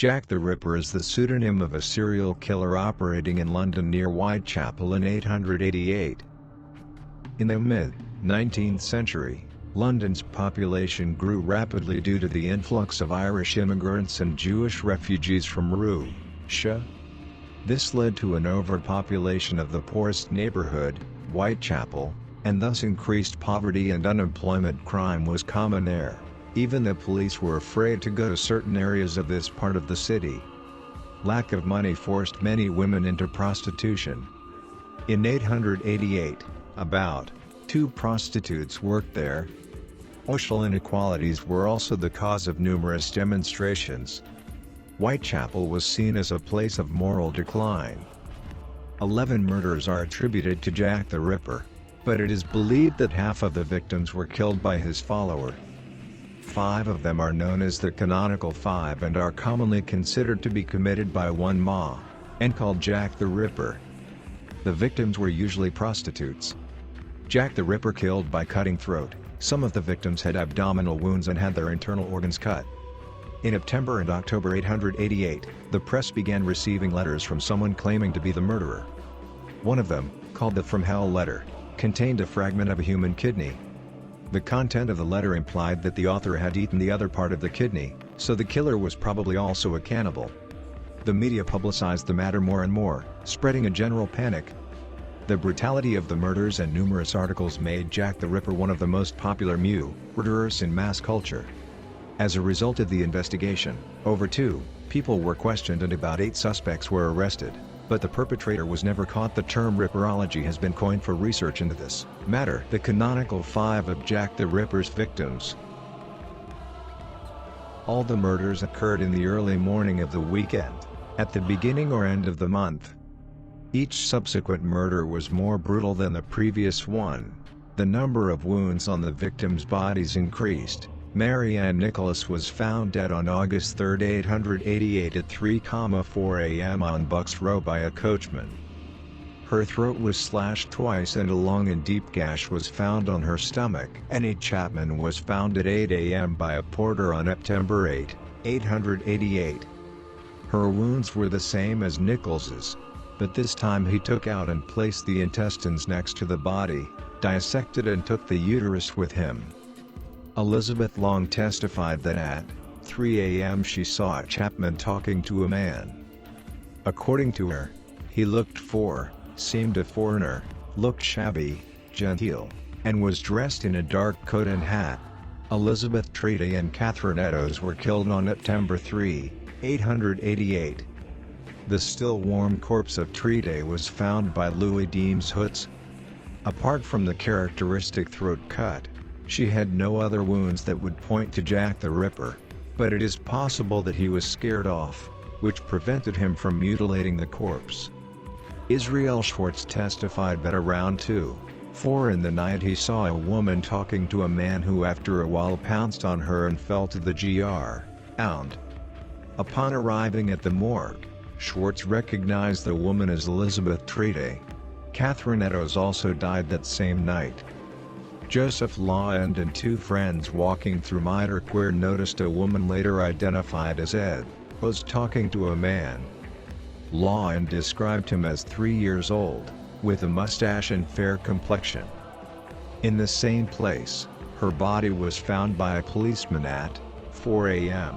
Jack the Ripper is the pseudonym of a serial killer operating in London near Whitechapel in 888. In the mid-19th century, London's population grew rapidly due to the influx of Irish immigrants and Jewish refugees from Russia. This led to an overpopulation of the poorest neighborhood, Whitechapel, and thus increased poverty and unemployment. Crime was common there. Even the police were afraid to go to certain areas of this part of the city. Lack of money forced many women into prostitution. In 888, about 2 prostitutes worked there. Social inequalities were also the cause of numerous demonstrations. Whitechapel was seen as a place of moral decline. 11 murders are attributed to Jack the Ripper, but it is believed that half of the victims were killed by his follower. 5 of them are known as the Canonical Five and are commonly considered to be committed by one Ma, and called Jack the Ripper. The victims were usually prostitutes. Jack the Ripper killed by cutting throat. Some of the victims had abdominal wounds and had their internal organs cut. In September and October 888, the press began receiving letters from someone claiming to be the murderer. One of them, called the From Hell letter, contained a fragment of a human kidney. The content of the letter implied that the author had eaten the other part of the kidney, so the killer was probably also a cannibal. The media publicized the matter more and more, spreading a general panic. The brutality of the murders and numerous articles made Jack the Ripper one of the most popular murderers in mass culture. As a result of the investigation, over 2 people were questioned and about 8 suspects were arrested, but the perpetrator was never caught. The term Ripperology has been coined for research into this matter. The Canonical Five of Jack the Ripper's victims. All the murders occurred in the early morning of the weekend, at the beginning or end of the month. Each subsequent murder was more brutal than the previous one. The number of wounds on the victims' bodies increased. Mary Ann Nicholas was found dead on August 3, 888 at 3:04 a.m. on Bucks Row by a coachman. Her throat was slashed twice and a long and deep gash was found on her stomach. Annie Chapman was found at 8 a.m. by a porter on September 8, 888. Her wounds were the same as Nichols's, but this time he took out and placed the intestines next to the body, dissected and took the uterus with him. Elizabeth Long testified that at 3 a.m. she saw Chapman talking to a man. According to her, he seemed a foreigner, looked shabby, genteel, and was dressed in a dark coat and hat. Elizabeth Treaty and Catherine Eddowes were killed on September 3, 888. The still warm corpse of Treaty was found by Louis Deems Hoots. Apart from the characteristic throat cut, she had no other wounds that would point to Jack the Ripper, but it is possible that he was scared off, which prevented him from mutilating the corpse. Israel Schwartz testified that around 2:04 in the night he saw a woman talking to a man who after a while pounced on her and fell to the ground. Upon arriving at the morgue, Schwartz recognized the woman as Elizabeth Treaty. Catherine Eddowes also died that same night. Joseph Lawand and 2 friends walking through Mitre Square noticed a woman later identified as Ed was talking to a man. Lawand described him as 3 years old, with a mustache and fair complexion. In the same place, her body was found by a policeman at 4 a.m.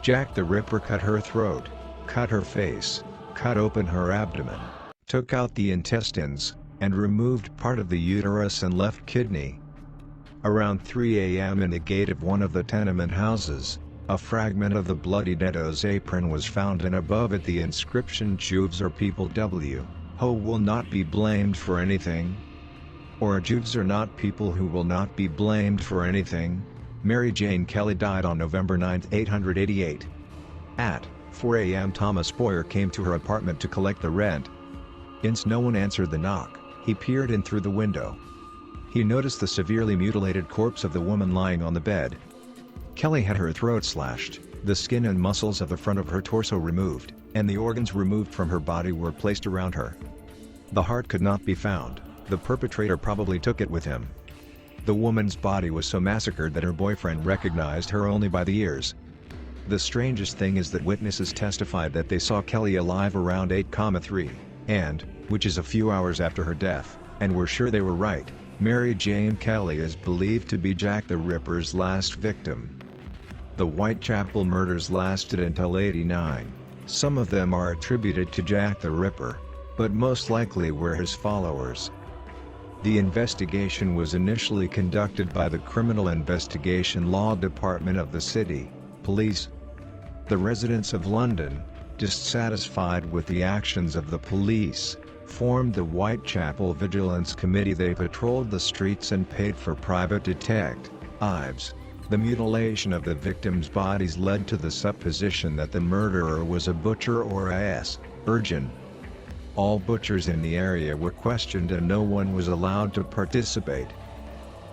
Jack the Ripper cut her throat, cut her face, cut open her abdomen, took out the intestines, and removed part of the uterus and left kidney. Around 3 a.m. in the gate of one of the tenement houses, a fragment of the bloodied Eddowes' apron was found and above it the inscription Jews are people who will not be blamed for anything. Or Jews are not people who will not be blamed for anything. Mary Jane Kelly died on November 9, 888. At 4 a.m. Thomas Boyer came to her apartment to collect the rent. Since no one answered the knock, he peered in through the window. He noticed the severely mutilated corpse of the woman lying on the bed. Kelly had her throat slashed, the skin and muscles of the front of her torso removed, and the organs removed from her body were placed around her. The heart could not be found. The perpetrator probably took it with him. The woman's body was so massacred that her boyfriend recognized her only by the ears. The strangest thing is that witnesses testified that they saw Kelly alive around 8:03, and, which is a few hours after her death, and were sure they were right. Mary Jane Kelly is believed to be Jack the Ripper's last victim. The Whitechapel murders lasted until '89. Some of them are attributed to Jack the Ripper, but most likely were his followers. The investigation was initially conducted by the Criminal Investigation Law Department of the City Police. The residents of London, dissatisfied with the actions of the police, formed the Whitechapel Vigilance Committee. They patrolled the streets and paid for private detectives. The mutilation of the victims' bodies led to the supposition that the murderer was a butcher or a surgeon. All butchers in the area were questioned and no one was allowed to participate.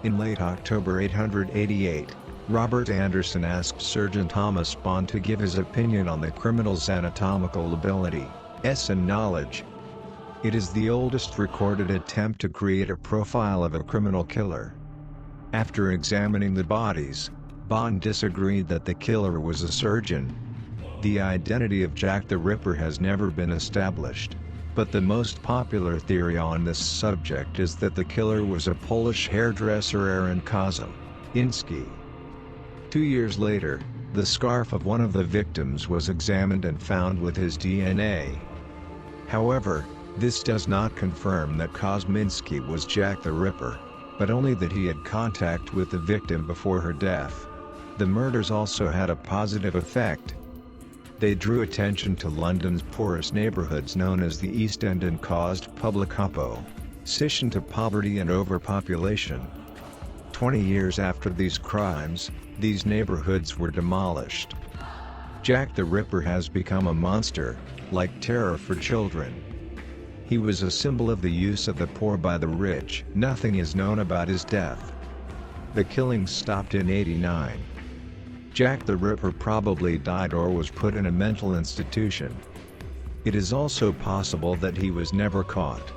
In late October 1888, Robert Anderson asked Surgeon Thomas Bond to give his opinion on the criminal's anatomical ability and knowledge. It is the oldest recorded attempt to create a profile of a criminal killer. After examining the bodies, Bond disagreed that the killer was a surgeon. The identity of Jack the Ripper has never been established, but the most popular theory on this subject is that the killer was a Polish hairdresser Aaron Kozinski. 2 years later, the scarf of one of the victims was examined and found with his DNA. However, this does not confirm that Kozinski was Jack the Ripper, but only that he had contact with the victim before her death. The murders also had a positive effect. They drew attention to London's poorest neighborhoods known as the East End and caused public opposition to poverty and overpopulation. 20 years after these crimes, these neighborhoods were demolished. Jack the Ripper has become a monster, like terror for children. He was a symbol of the use of the poor by the rich. Nothing is known about his death. The killings stopped in '89. Jack the Ripper probably died or was put in a mental institution. It is also possible that he was never caught.